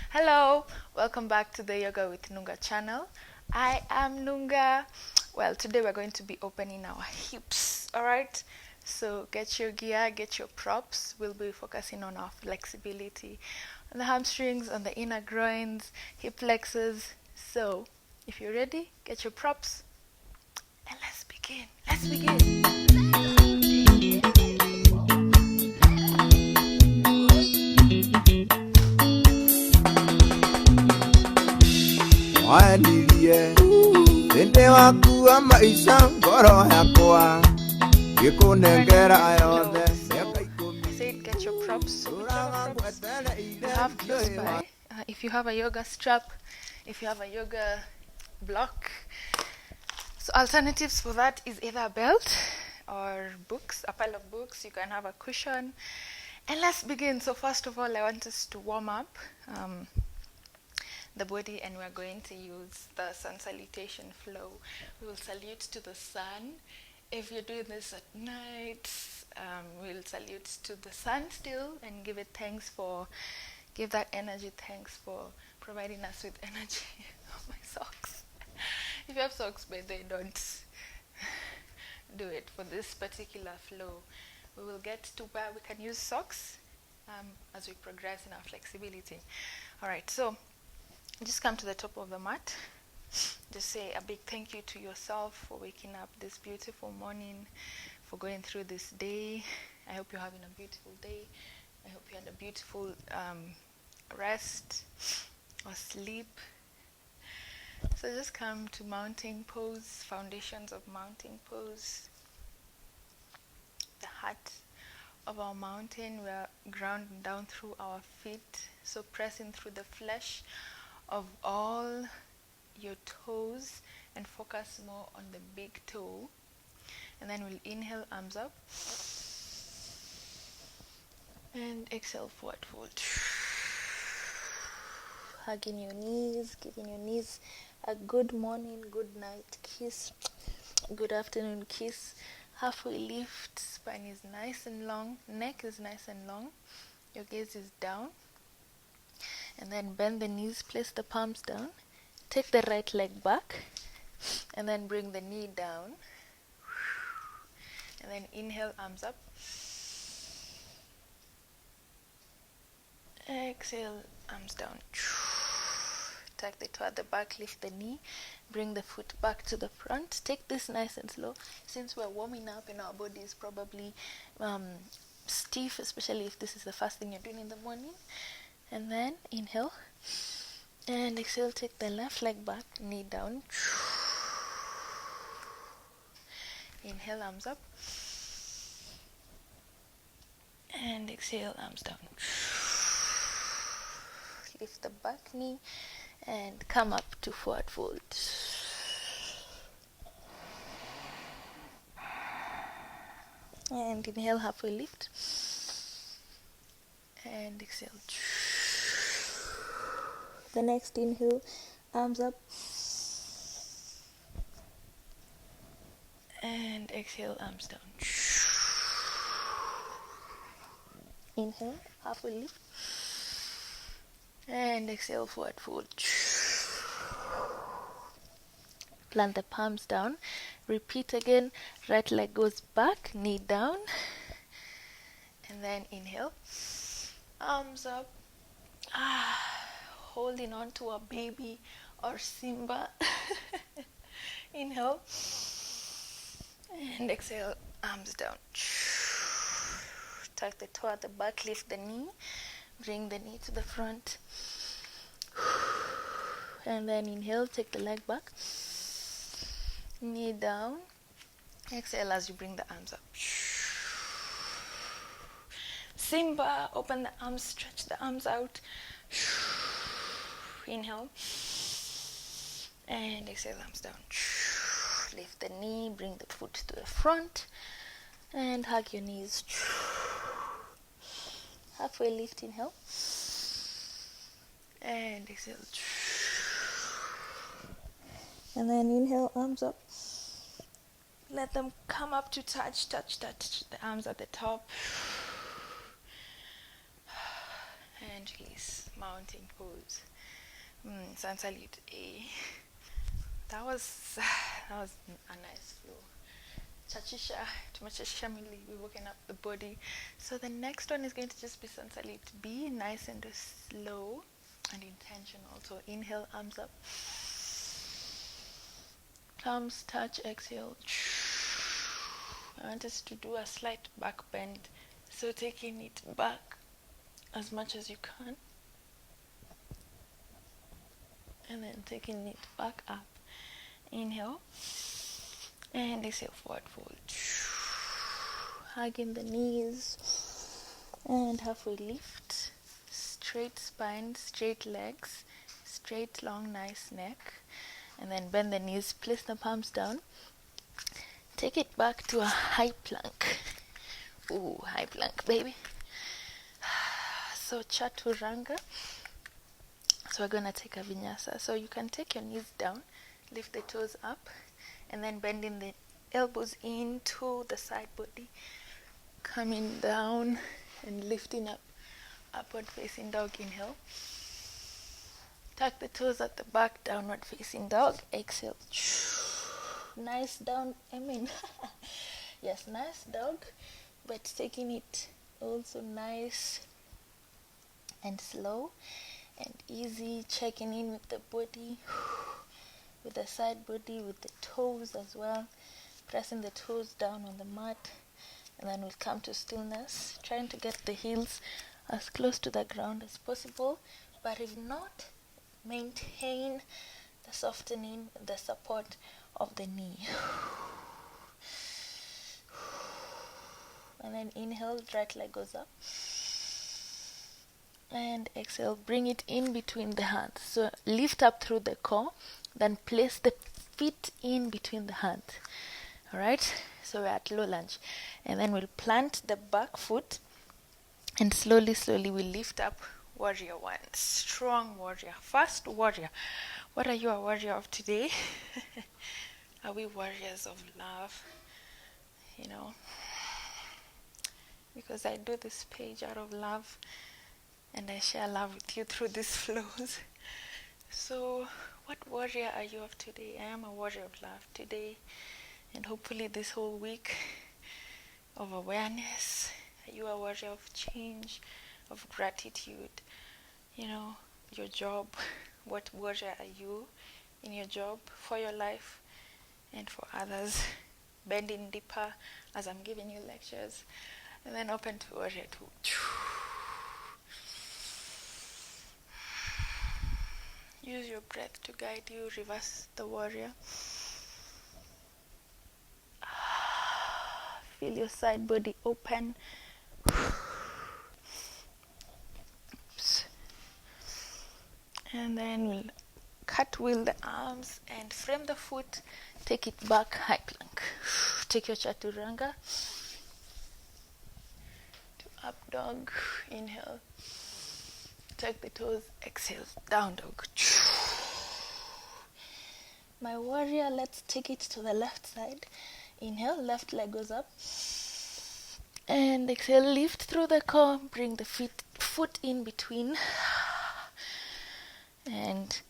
Hello, welcome back to the Yoga with Nunga channel. I am Nunga. Well, today we're going to be opening our hips, all right? So get your gear, get your props. We'll be focusing on our flexibility, on the hamstrings, on the inner groins, hip flexors. So if you're ready, get your props and let's begin. Let's begin. Wanirie Ende waku wa maisha ngoro yakwa Gikunengera yothe I said get your props. Whichever props you have close by. If you have a yoga strap, if you have a yoga block. So alternatives for that is either a belt or books, a pile of books. You can have a cushion. And let's begin. So first of all, I want us to warm up the body, and we're going to use the sun salutation flow. We will salute to the sun. If you're doing this at night, we'll salute to the sun still and give that energy thanks for providing us with energy. Oh, my socks. If you have socks, but they don't do it for this particular flow. We will get to where we can use socks as we progress in our flexibility. All right, so just come to the top of the mat. Just say a big thank you to yourself for waking up this beautiful morning, for going through this day. I hope you're having a beautiful day. I hope you had a beautiful rest or sleep. So just come to mountain pose, foundations of mountain pose. The heart of our mountain, we are grounding down through our feet, so pressing through the flesh of all your toes and focus more on the big toe. And then we'll inhale, arms up, and exhale, forward fold. Hugging your knees, giving your knees a good morning, good night kiss, good afternoon kiss. Halfway lift, spine is nice and long, neck is nice and long, your gaze is down. And then bend the knees, place the palms down, take the right leg back, and then bring the knee down. And then inhale, arms up. Exhale, arms down. Tuck the toe at the back, lift the knee, bring the foot back to the front. Take this nice and slow, since we're warming up and our body is probably stiff, especially if this is the first thing you're doing in the morning. And then inhale and exhale, take the left leg back, knee down. Inhale, arms up. And exhale, arms down. Lift the back knee and come up to forward fold. And inhale, halfway lift. And exhale. The next inhale, arms up. And exhale, arms down. Inhale, halfway lift. And exhale, forward fold. Plant the palms down. Repeat again. Right leg goes back, knee down. And then inhale. Arms up. Holding on to a baby or Simba. Inhale. And exhale, arms down. Tuck the toe at the back, lift the knee. Bring the knee to the front. And then inhale, take the leg back. Knee down. Exhale as you bring the arms up. Simba, open the arms, stretch the arms out. Inhale. And exhale, arms down. Lift the knee, bring the foot to the front. And hug your knees. Halfway lift, inhale. And exhale. And then inhale, arms up. Let them come up to touch the arms at the top. And lunges, mountain pose. Sun salute A. That was a nice flow. Chachisha, tumechachisha mwili, we woken up the body. So the next one is going to just be sun salute B, nice and slow and intentional. So inhale, arms up. Palms touch, exhale. I want us to do a slight back bend. So taking it back as much as you can. And then taking it back up. Inhale. And exhale, forward fold. Hugging the knees. And halfway lift. Straight spine, straight legs. Straight, long, nice neck. And then bend the knees. Place the palms down. Take it back to a high plank. Ooh, high plank, baby. So chaturanga. So we're gonna take a vinyasa. So you can take your knees down, lift the toes up, and then bending the elbows into the side body, coming down and lifting up, upward facing dog. Inhale. Tuck the toes at the back, downward facing dog. Exhale. Nice down. Yes, nice dog, but taking it also nice and slow and easy, checking in with the body, with the side body, with the toes as well, pressing the toes down on the mat, and then we'll come to stillness, trying to get the heels as close to the ground as possible, but if not, maintain the softening, the support of the knee. And then inhale, right leg goes up. And exhale, bring it in between the hands. So lift up through the core, then place the feet in between the hands. Alright, so we're at low lunge. And then we'll plant the back foot and slowly we'll lift up warrior one. Strong warrior, fast warrior. What are you a warrior of today? Are we warriors of love? You know, because I do this page out of love. And I share love with you through these flows. So, what warrior are you of today? I am a warrior of love today. And hopefully this whole week of awareness, are you a warrior of change, of gratitude? You know, your job. What warrior are you in your job, for your life, and for others? Bending deeper as I'm giving you lectures. And then open to warrior 2. Use your breath to guide you. Reverse the warrior. Feel your side body open. Oops. And then we'll cartwheel the arms and frame the foot. Take it back, high plank. Take your chaturanga to up dog. Inhale. Tuck the toes, exhale, down dog. My warrior, let's take it to the left side. Inhale, left leg goes up. And exhale, lift through the core, bring the foot in between. And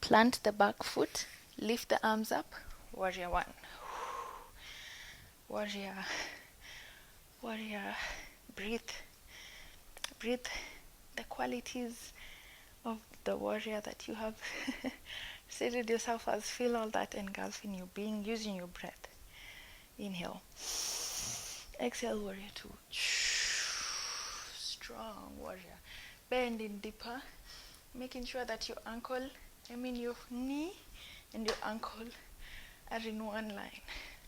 plant the back foot, lift the arms up, warrior 1. Warrior, breathe. The qualities of the warrior that you have seated yourself as. Feel all that engulfing your being, using your breath. Inhale. Exhale, warrior 2. Strong warrior. Bending deeper, making sure that your your knee and your ankle are in one line.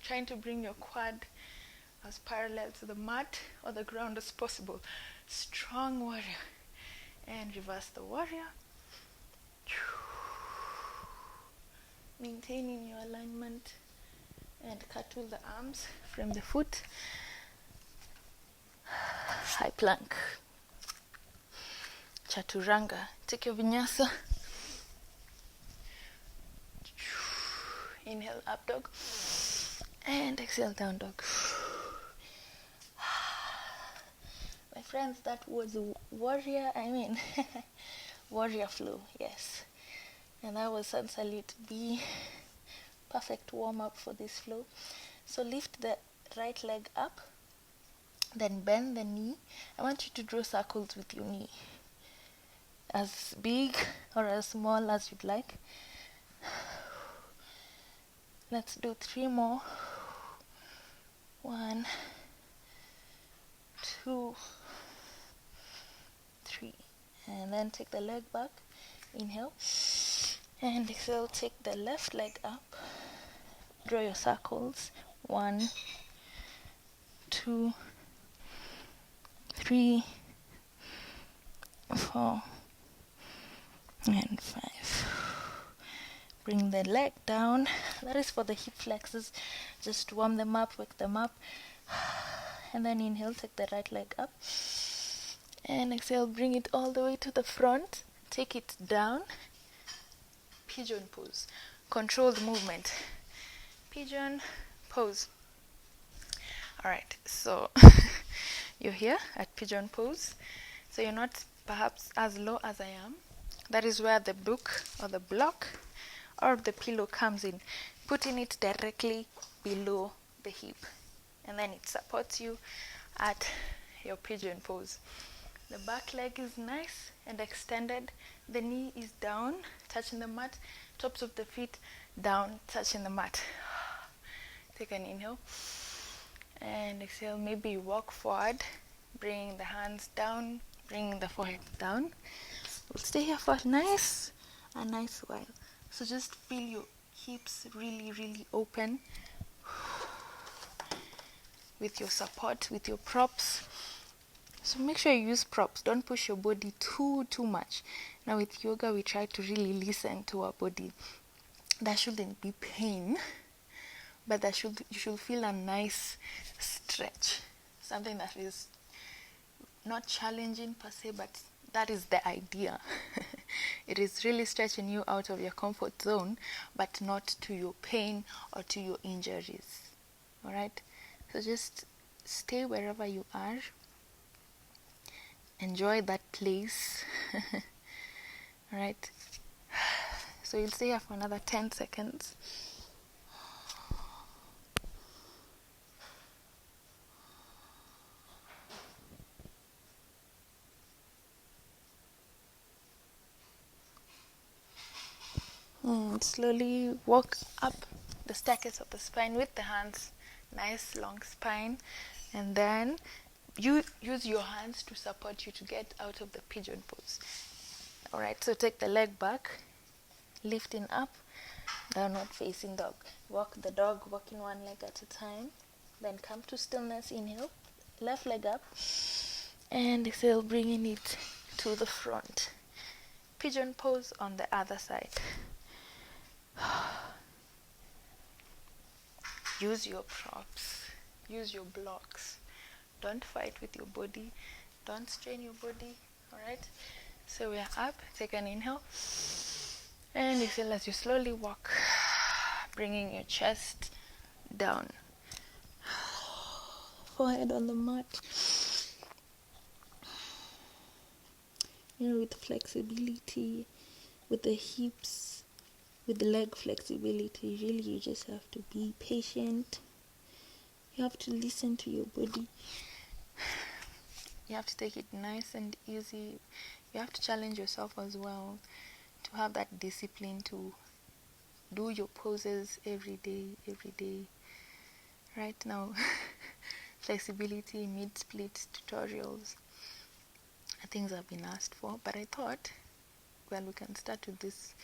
Trying to bring your quad as parallel to the mat or the ground as possible. Strong warrior. And reverse the warrior. Maintaining your alignment and cartwheel the arms from the foot. High plank. Chaturanga. Take your vinyasa. Inhale, up dog. And exhale, down dog. My friends, that was warrior warrior flow, yes. And that was Sun Salute B. Perfect warm-up for this flow. So lift the right leg up, then bend the knee. I want you to draw circles with your knee, as big or as small as you'd like. Let's do 3 more. 1, 2, 3. And then take the leg back. Inhale. And exhale, take the left leg up. Draw your circles. 1, 2, 3, 4, and 5. Bring the leg down. That is for the hip flexors. Just warm them up, wake them up. And then inhale, take the right leg up. And exhale, bring it all the way to the front. Take it down. Pigeon pose. Controlled movement. Pigeon pose. Alright, so you're here at pigeon pose. So you're not perhaps as low as I am. That is where the book or the block or the pillow comes in. Putting it directly below the hip. And then it supports you at your pigeon pose. The back leg is nice and extended. The knee is down, touching the mat. Tops of the feet down, touching the mat. Take an inhale. And exhale. Maybe you walk forward, bringing the hands down, bringing the forehead down. We'll stay here for a nice while. So just feel your hips really, really open. With your support, with your props. So make sure you use props. Don't push your body too much. Now with yoga, we try to really listen to our body. There shouldn't be pain, but you should feel a nice stretch. Something that is not challenging per se, but that is the idea. It is really stretching you out of your comfort zone, but not to your pain or to your injuries. Alright? So just stay wherever you are. Enjoy that place. Alright? So you'll stay here for another 10 seconds. And slowly walk up the staircase of the spine with the hands. Nice long spine. And then you use your hands to support you to get out of the pigeon pose. Alright, so take the leg back, lifting up, downward facing dog. Walk the dog, walking one leg at a time. Then come to stillness, inhale, left leg up, and exhale, bringing it to the front. Pigeon pose on the other side. Use your props, use your blocks. Don't fight with your body, don't strain your body. Alright, so we are up. Take an inhale and exhale as you slowly walk, bringing your chest down, forehead on the mat. With flexibility, with the hips, with the leg flexibility, really you just have to be patient. You have to listen to your body. You have to take it nice and easy. You have to challenge yourself as well to have that discipline to do your poses every day. Right now, flexibility, mid-split tutorials are things I've been asked for, but I thought, well, we can start with this,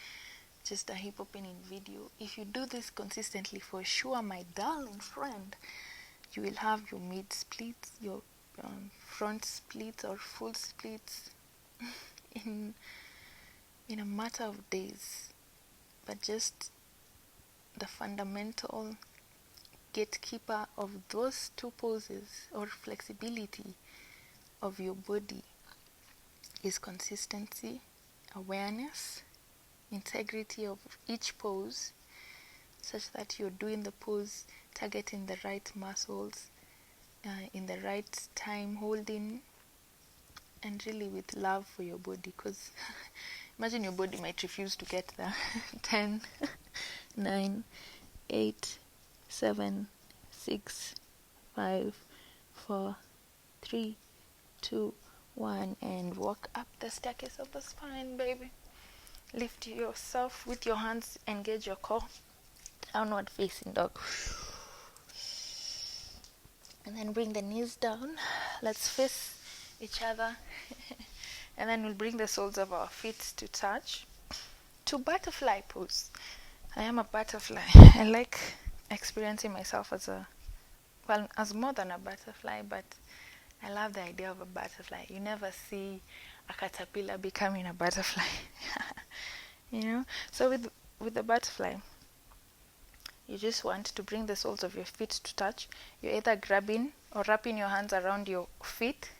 just a hip opening video. If you do this consistently, for sure, my darling friend, you will have your mid splits, your front splits or full splits in a matter of days. But just the fundamental gatekeeper of those two poses or flexibility of your body is consistency, awareness, integrity of each pose, such that you're doing the pose targeting the right muscles in the right time, holding and really with love for your body, because imagine your body might refuse to get there. 10, 9, 8, 7, 6, 5, 4, 3, 2, 1, and walk up the staircase of the spine, baby. Lift yourself with your hands, engage your core, downward facing dog. And then bring the knees down. Let's face each other. And then we'll bring the soles of our feet to touch. To butterfly pose. I am a butterfly. I like experiencing myself as more than a butterfly, but I love the idea of a butterfly. You never see a caterpillar becoming a butterfly. You know? So with the butterfly, you just want to bring the soles of your feet to touch. You're either grabbing or wrapping your hands around your feet,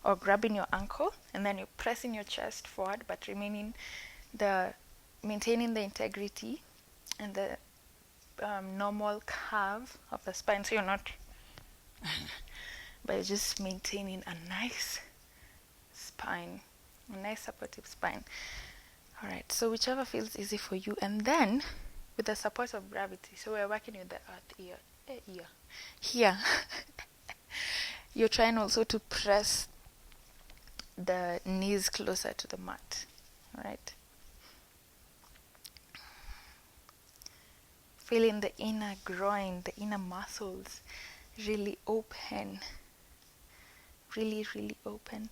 or grabbing your ankle, and then you're pressing your chest forward, but maintaining the integrity and the normal curve of the spine. So you're not, but you're just maintaining a nice spine, a nice supportive spine. All right. So whichever feels easy for you, and then with the support of gravity. So we're working with the earth here. You're trying also to press the knees closer to the mat. All right. Feeling the inner groin, the inner muscles really open. Really, really open.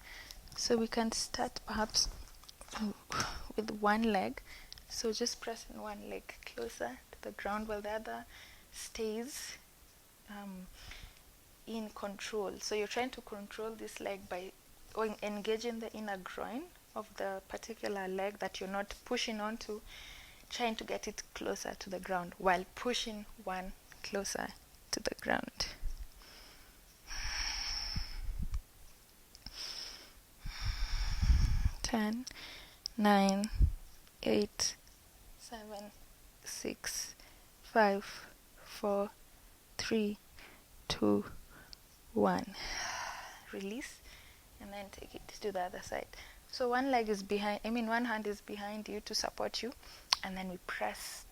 So we can start perhaps with one leg. So just pressing one leg closer to the ground while the other stays in control. So you're trying to control this leg by engaging the inner groin of the particular leg that you're not pushing onto, trying to get it closer to the ground while pushing one closer to the ground. Ten, 9, 8, 7, 6, 5, 4, 3, 2, 1. Release, and then take it to the other side. So one hand is behind you to support you, and then we press.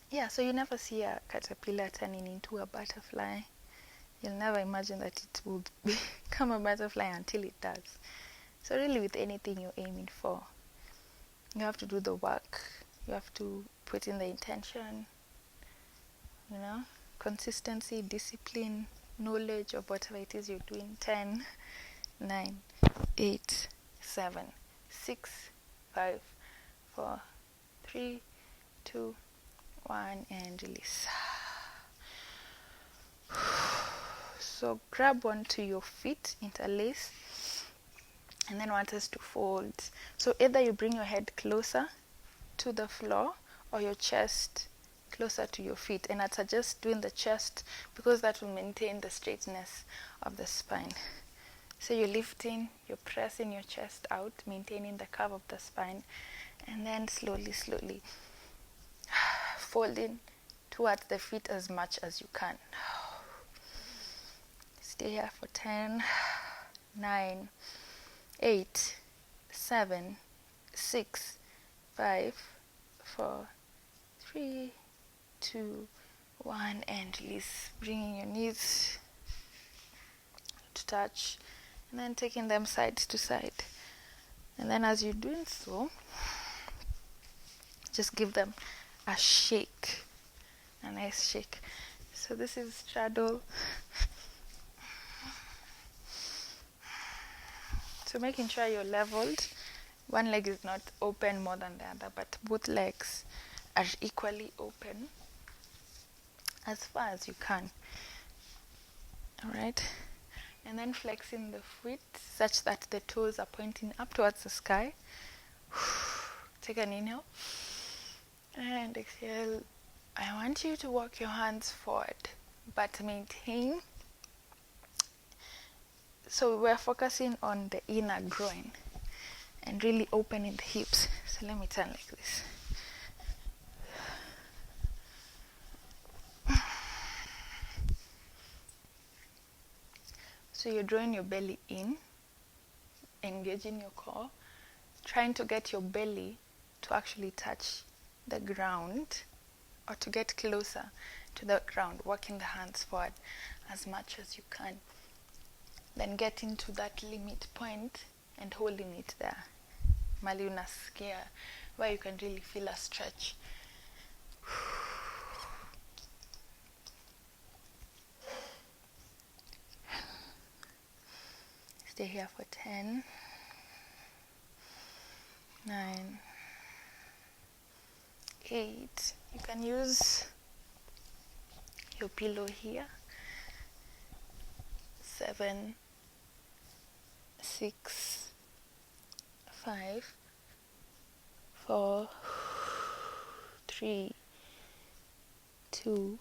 Yeah, so you never see a caterpillar turning into a butterfly. You'll never imagine that it would become a butterfly until it does. So really, with anything you're aiming for, you have to do the work. You have to put in the intention, consistency, discipline, knowledge of whatever it is you're doing. 10, 9, 8, 7, 6, 5, 4, 3, 2, 1, and release. So grab onto your feet, interlace, and then want us to fold. So either you bring your head closer to the floor or your chest closer to your feet. And I'd suggest doing the chest because that will maintain the straightness of the spine. So you're lifting, you're pressing your chest out, maintaining the curve of the spine, and then slowly folding towards the feet as much as you can. Stay here for 10, 9, 8, 7, 6, 5, 4, 3, 2, 1, and release. Bringing your knees to touch, and then taking them side to side. And then as you're doing so, just give them a shake, a nice shake. So this is straddle. So making sure you're leveled. One leg is not open more than the other, but both legs are equally open as far as you can. Alright? And then flexing the feet such that the toes are pointing up towards the sky. Take an inhale. And exhale. I want you to walk your hands forward, but maintain. So we're focusing on the inner groin and really opening the hips. So let me turn like this. So you're drawing your belly in, engaging your core, trying to get your belly to actually touch the ground or to get closer to the ground, working the hands forward as much as you can. Then getting to that limit point and holding it there. Mali unasikia, where you can really feel a stretch. Stay here for 10, 9, 8. You can use your pillow here. 7, 6, 5, 4, 3, 2,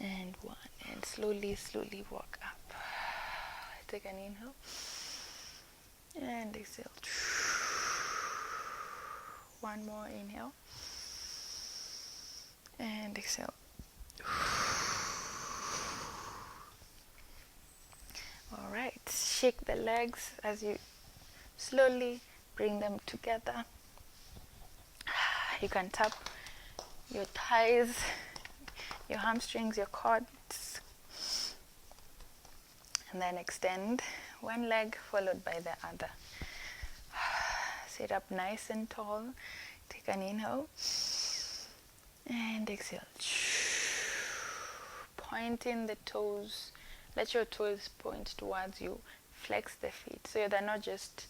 and 1. And slowly walk up. Take an inhale and exhale. One more inhale and exhale. All right, shake the legs as you slowly bring them together. You can tap your thighs, your hamstrings, your quads, and then extend one leg followed by the other. Sit up nice and tall. Take an inhale and exhale. Pointing the toes. Let your toes point towards you. Flex the feet so they're not just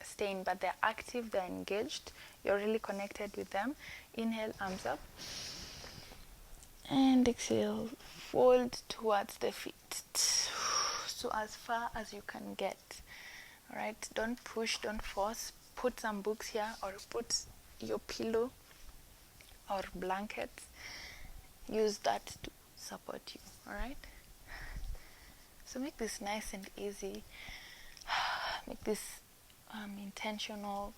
staying, but they're active, they're engaged. You're really connected with them. Inhale, arms up. And exhale, fold towards the feet. So as far as you can get. Alright, don't push, don't force. Put some books here or put your pillow or blanket. Use that to support you. Alright? So make this nice and easy. Make this intentional.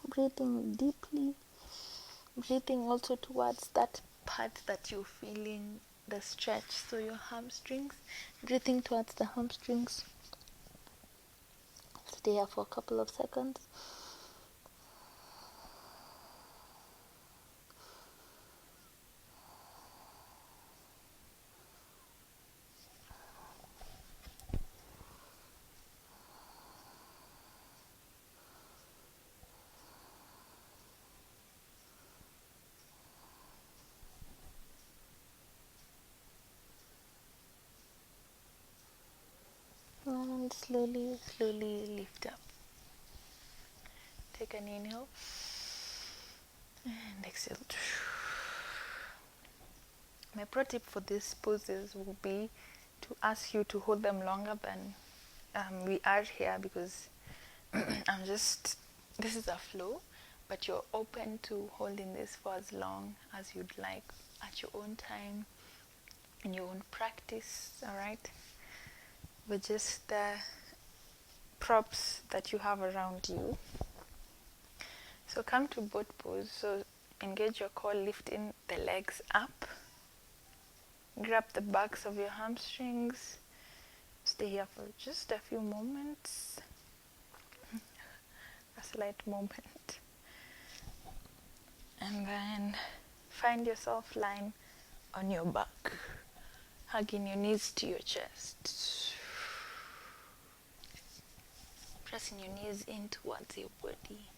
Breathing deeply. Breathing also towards that part that you're feeling the stretch. So your hamstrings. Breathing towards the hamstrings. Stay here for a couple of seconds. And slowly lift up. Take an inhale and exhale. My pro tip for these poses will be to ask you to hold them longer than we are here, because this is a flow, but you're open to holding this for as long as you'd like at your own time, in your own practice, alright? With just the props that you have around you. So come to boat pose. So engage your core, lifting the legs up. Grab the backs of your hamstrings. Stay here for just a few moments. A slight moment. And then find yourself lying on your back, hugging your knees to your chest. Pressing your knees in towards your body.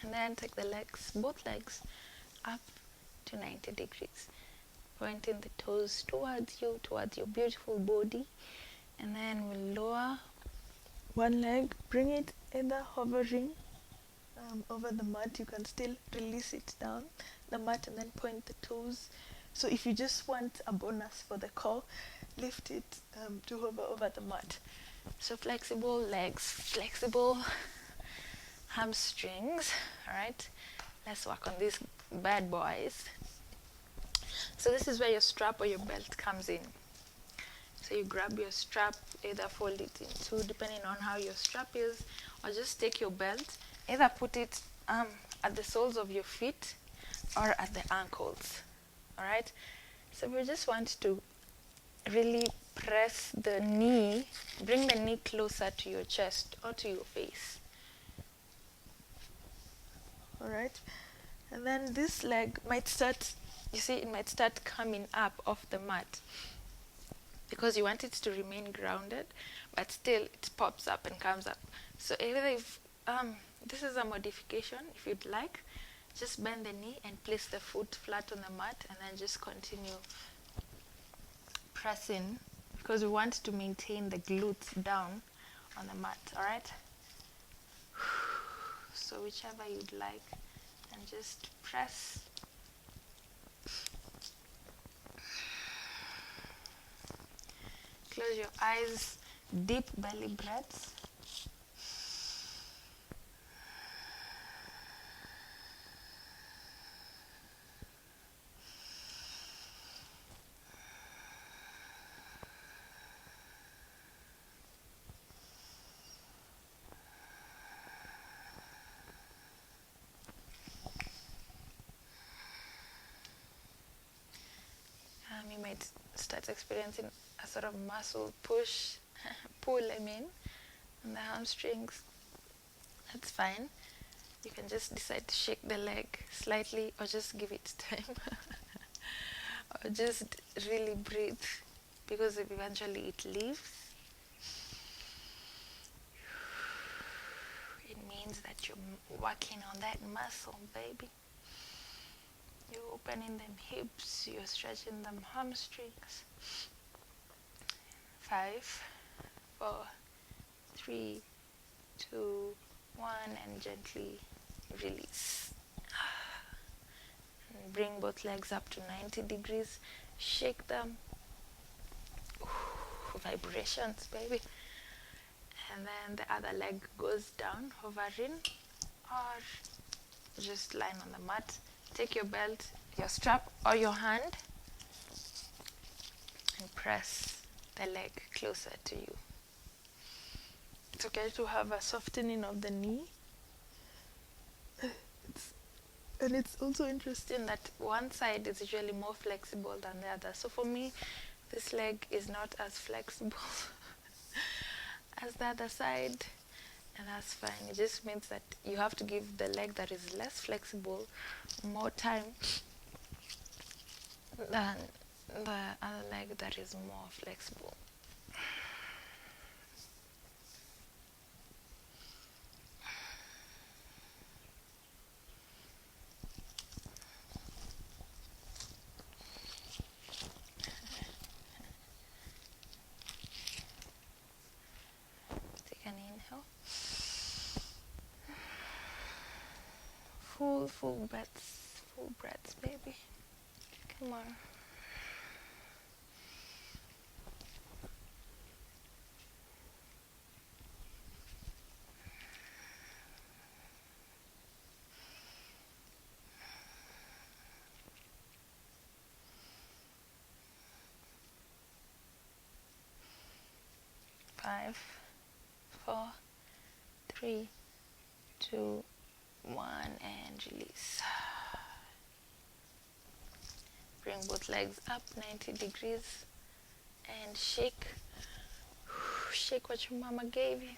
And then take the legs, both legs, up to 90 degrees. Pointing the toes towards your beautiful body. And then we'll lower one leg, bring it either hovering over the mat. You can still release it down the mat and then point the toes. So if you just want a bonus for the core, lift it to hover over the mat. So flexible legs, flexible hamstrings. Alright, let's work on these bad boys. So this is where your strap or your belt comes in. So you grab your strap, either fold it in two depending on how your strap is, or just take your belt, either put it at the soles of your feet or at the ankles. All right, so we just want to really press the knee, bring the knee closer to your chest or to your face. All right, and then this leg might start, you see, it might start coming up off the mat because you want it to remain grounded, but still it pops up and comes up. So either if this is a modification, if you'd like, just bend the knee and place the foot flat on the mat, and then just continue pressing because we want to maintain the glutes down on the mat. All right, so whichever you'd like, and just press. Close your eyes, deep belly breaths. You might start experiencing a sort of muscle push, pull, I mean, on the hamstrings. That's fine. You can just decide to shake the leg slightly or just give it time. Or just really breathe because eventually it leaves. It means that you're working on that muscle, baby. You're opening them hips, you're stretching them hamstrings. 5, 4, 3, 2, 1, and gently release. And bring both legs up to 90 degrees. Shake them. Ooh, vibrations, baby. And then the other leg goes down, hovering, or just lying on the mat. Take your belt, your strap, or your hand, and press the leg closer to you. It's okay to have a softening of the knee. And it's also interesting that one side is usually more flexible than the other. So for me, this leg is not as flexible as the other side. And that's fine. It just means that you have to give the leg that is less flexible more time than the other leg that is more flexible. Take an inhale. Full breaths, baby. Come on. Five, 4, 3, 2, 1, and release. Bring both legs up 90 degrees and shake. Shake what your mama gave you.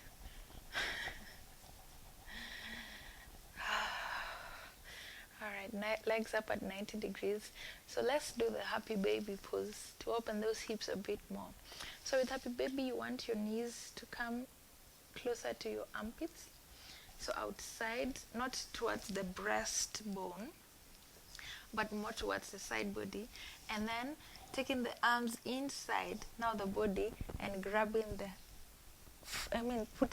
Alright, legs up at 90 degrees. So let's do the happy baby pose to open those hips a bit more. So with happy baby, you want your knees to come closer to your armpits. So outside, not towards the breastbone, but more towards the side body. And then taking the arms inside, now the body, and grabbing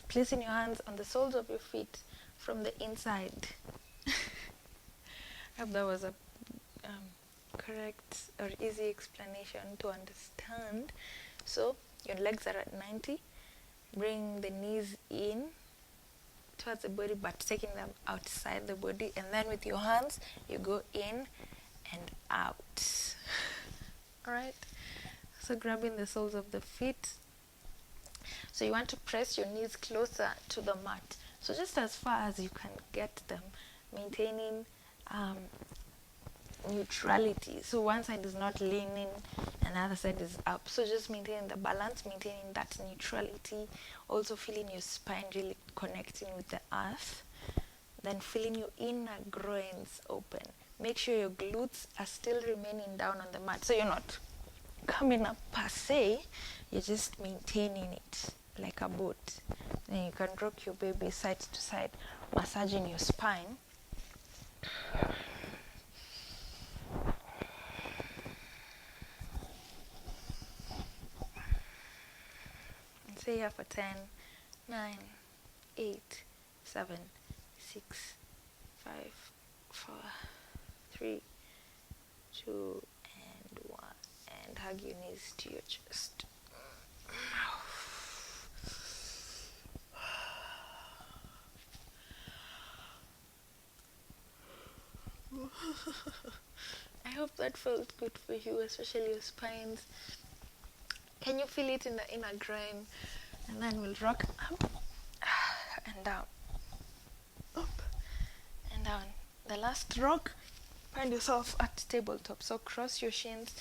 placing your hands on the soles of your feet from the inside. I hope that was a correct or easy explanation to understand. So your legs are at 90. Bring the knees in towards the body, but taking them outside the body. And then with your hands, you go in and out. Alright? So grabbing the soles of the feet. So you want to press your knees closer to the mat. So just as far as you can get them. maintaining neutrality. So one side is not leaning, another side is up. So just maintaining the balance, maintaining that neutrality. Also feeling your spine really connecting with the earth. Then feeling your inner groins open. Make sure your glutes are still remaining down on the mat. So you're not coming up per se, you're just maintaining it like a boat. Then you can rock your baby side to side, massaging your spine. And stay here for 10, 9, 8, 7, 6, 5, 4, 3, 2, and 1. And hug your knees to your chest. I hope that felt good for you, especially your spines. Can you feel it in the inner groin? And then we'll rock up and down. Up and down. The last rock, find yourself at tabletop. So cross your shins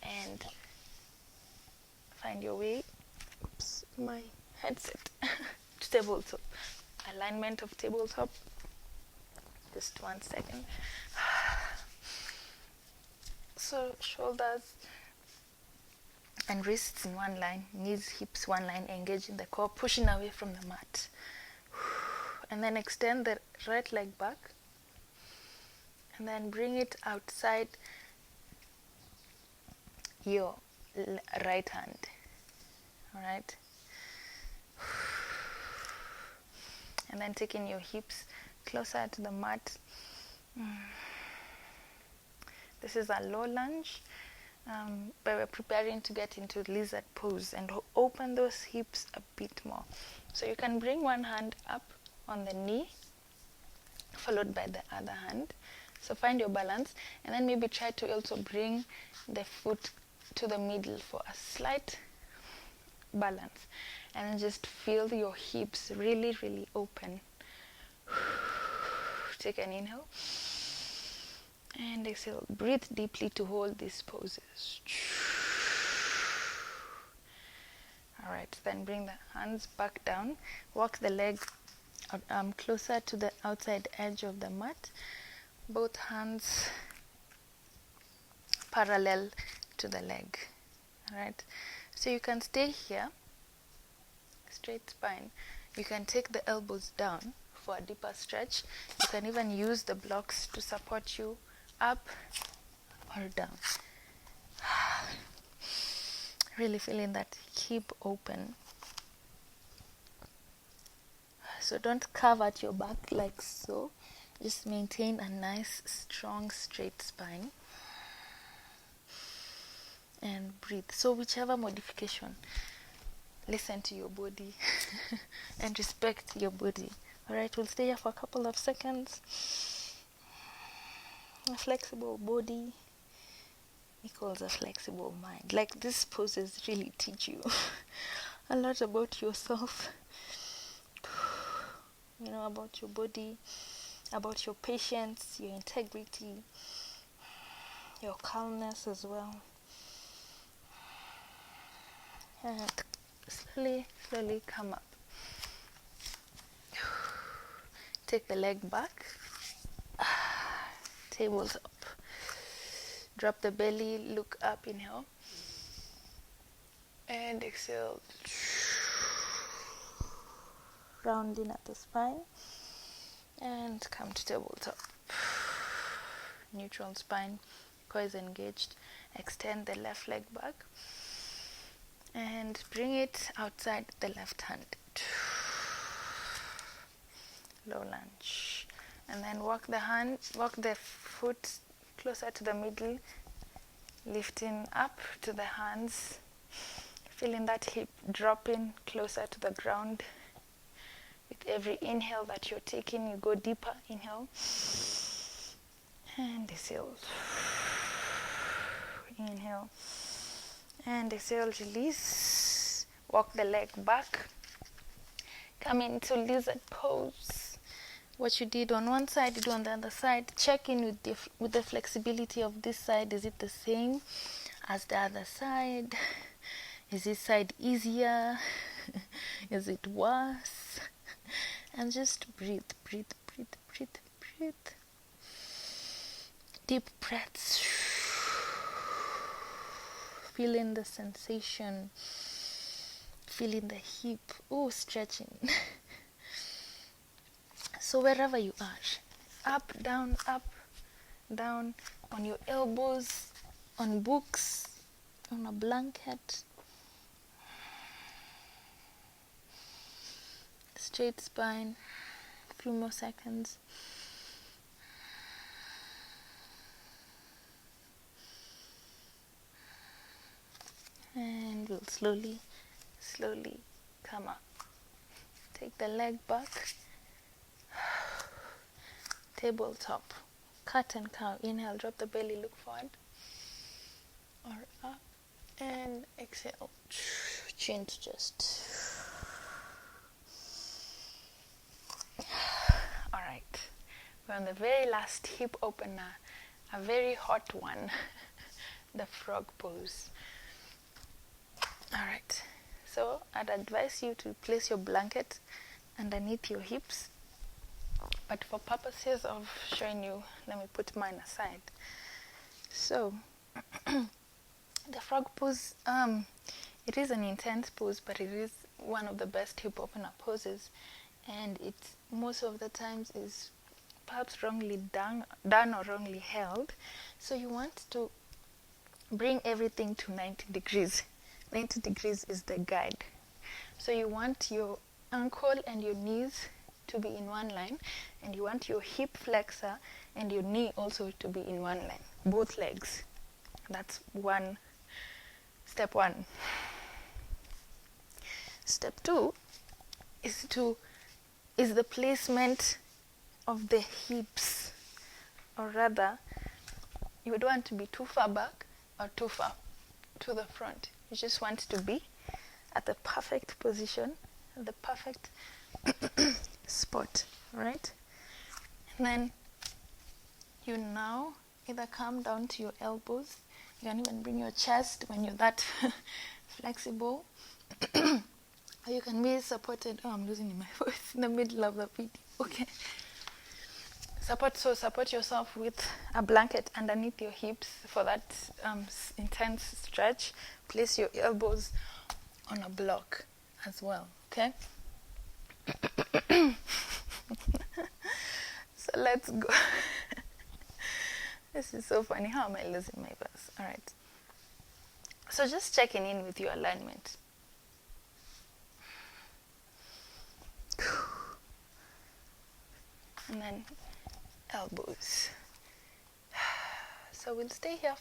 and find your way. Oops, my headset. To tabletop. Alignment of tabletop. Just 1 second. So shoulders and wrists in one line, knees, hips one line, engaging the core, pushing away from the mat. And then extend the right leg back. And then bring it outside your right hand. Alright? And then taking your hips closer to the mat. This is a low lunge, but we're preparing to get into lizard pose and open those hips a bit more. So you can bring one hand up on the knee, followed by the other hand. So find your balance, and then maybe try to also bring the foot to the middle for a slight balance. And then just feel your hips really, really open. Take an inhale. And exhale. Breathe deeply to hold these poses. Alright, then bring the hands back down. Walk the leg closer to the outside edge of the mat. Both hands parallel to the leg. Alright, so you can stay here, straight spine. You can take the elbows down for a deeper stretch. You can even use the blocks to support you up or down. Really feeling that hip open. So don't curve at your back like so. Just maintain a nice, strong, straight spine. And breathe. So whichever modification, listen to your body and respect your body. Alright, we'll stay here for a couple of seconds. A flexible body equals a flexible mind. Like, these poses really teach you a lot about yourself, you know, about your body, about your patience, your integrity, your calmness as well. And slowly come up. Take the leg back. Tables up. Drop the belly, look up, inhale. And exhale. Rounding at the spine. And come to tabletop. Neutral spine, core is engaged. Extend the left leg back. And bring it outside the left hand. Low lunge. And then walk the foot closer to the middle, lifting up to the hands, feeling that hip dropping closer to the ground. With every inhale that you're taking, you go deeper. Inhale and exhale. Inhale and exhale, release. Walk the leg back. Come into lizard pose. what you did on one side, you do on the other side. Check in with the flexibility of this side. Is it the same as the other side? Is this side easier? Is it worse? And just breathe, breathe, breathe, breathe, breathe. Deep breaths. Feeling the sensation. Feeling the hip. Oh, stretching. So wherever you are, up, down, on your elbows, on books, on a blanket. Straight spine. A few more seconds. And we'll slowly come up. Take the leg back. Tabletop. Cat and cow. Inhale, drop the belly, look forward. Or up. And exhale. Chin to chest. Alright. We're on the very last hip opener. A very hot one. The frog pose. Alright. So I'd advise you to place your blanket underneath your hips. But for purposes of showing you, let me put mine aside. So, the frog pose, it is an intense pose, but it is one of the best hip opener poses. And it, most of the times, is perhaps wrongly done or wrongly held. So you want to bring everything to 90 degrees. 90 degrees is the guide. So you want your ankle and your knees to be in one line, and you want your hip flexor and your knee also to be in one line, both legs. That's step one. Step two is the placement of the hips, or rather, you would want to be too far back or too far to the front. You just want to be at the perfect position, the perfect spot, right? And then you now either come down to your elbows. You can even bring your chest when you're that flexible. Or you can be supported. Oh, I'm losing my voice in the middle of the video. Okay. Support yourself with a blanket underneath your hips for that intense stretch. Place your elbows on a block as well. Okay. So let's go. This is so funny. How am I losing my voice? All right. So just checking in with your alignment. And then elbows. So we'll stay here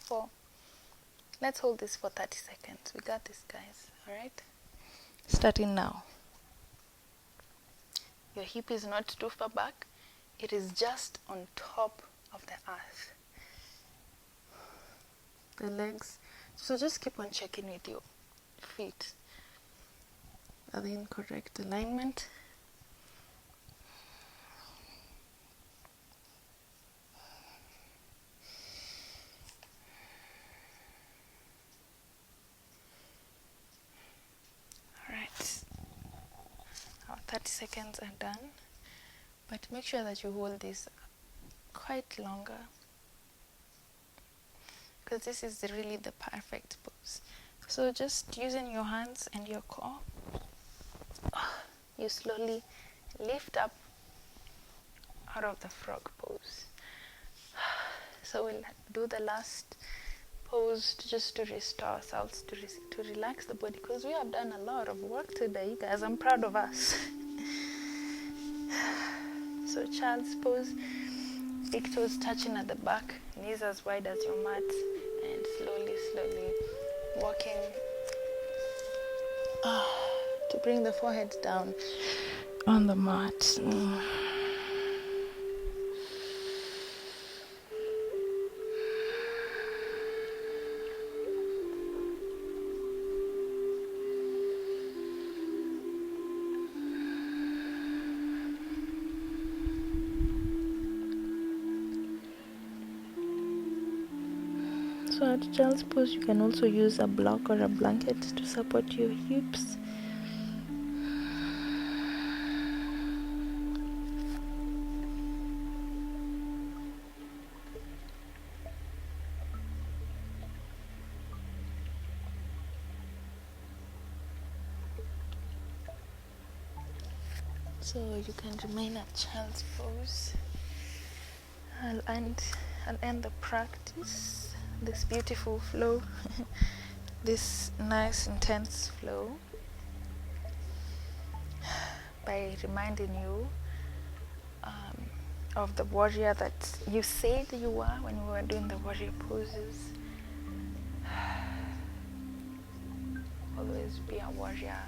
let's hold this for 30 seconds. We got this, guys. All right. Starting now. Your hip is not too far back. It is just on top of the earth. The legs. So just keep on checking with your feet. Are they in correct alignment? Alright. Our 30 seconds are done. But make sure that you hold this quite longer, because this is really the perfect pose. So just using your hands and your core, you slowly lift up out of the frog pose. So we'll do the last pose just to restore ourselves, to relax the body, because we have done a lot of work today, guys. I'm proud of us. So child's pose, big toes touching at the back, knees as wide as your mat, and slowly walking to bring the forehead down on the mat. not child's pose, you can also use a block or a blanket to support your hips. So you can remain at child's pose. I'll end the practice, this beautiful flow, this nice intense flow, by reminding you of the warrior that you said you were when we were doing the warrior poses. Always be a warrior,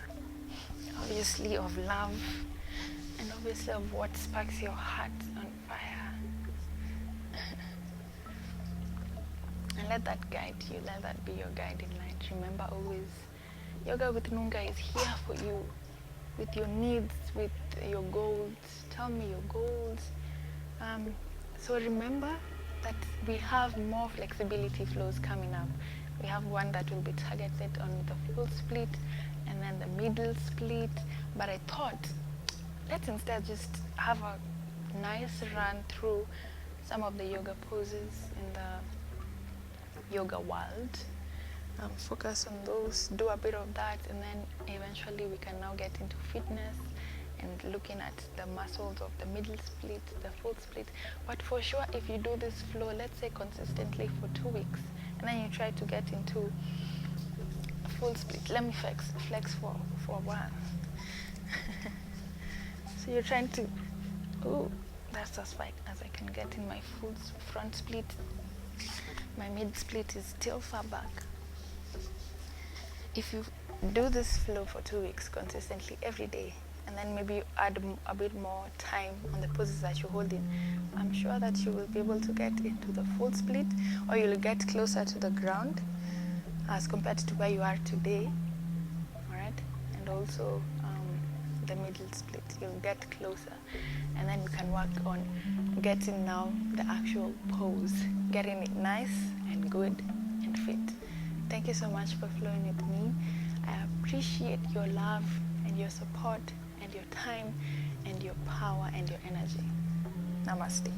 obviously of love, and obviously of what sparks your heart on fire. And let that guide you, let that be your guiding light. Remember always, Yoga with Nunga is here for you, with your needs, with your goals. Tell me your goals. So remember that we have more flexibility flows coming up. We have one that will be targeted on the full split and then the middle split. But I thought, let's instead just have a nice run through some of the yoga poses in the yoga world. Focus on those, do a bit of that, and then eventually we can now get into fitness and looking at the muscles of the middle split, the full split. But for sure, if you do this flow, let's say consistently for 2 weeks, and then you try to get into a full split. Let me flex for a while. So you're trying to, oh, that's as far as I can get in my full front split. My mid split is still far back. If you do this flow for 2 weeks consistently every day, and then maybe you add a bit more time on the poses that you're holding, I'm sure that you will be able to get into the full split, or you'll get closer to the ground as compared to where you are today. All right, and also the middle split, you'll get closer, and then you can work on getting now the actual pose, getting it nice and good and fit. Thank you so much for flowing with me. I appreciate your love and your support and your time and your power and your energy. Namaste.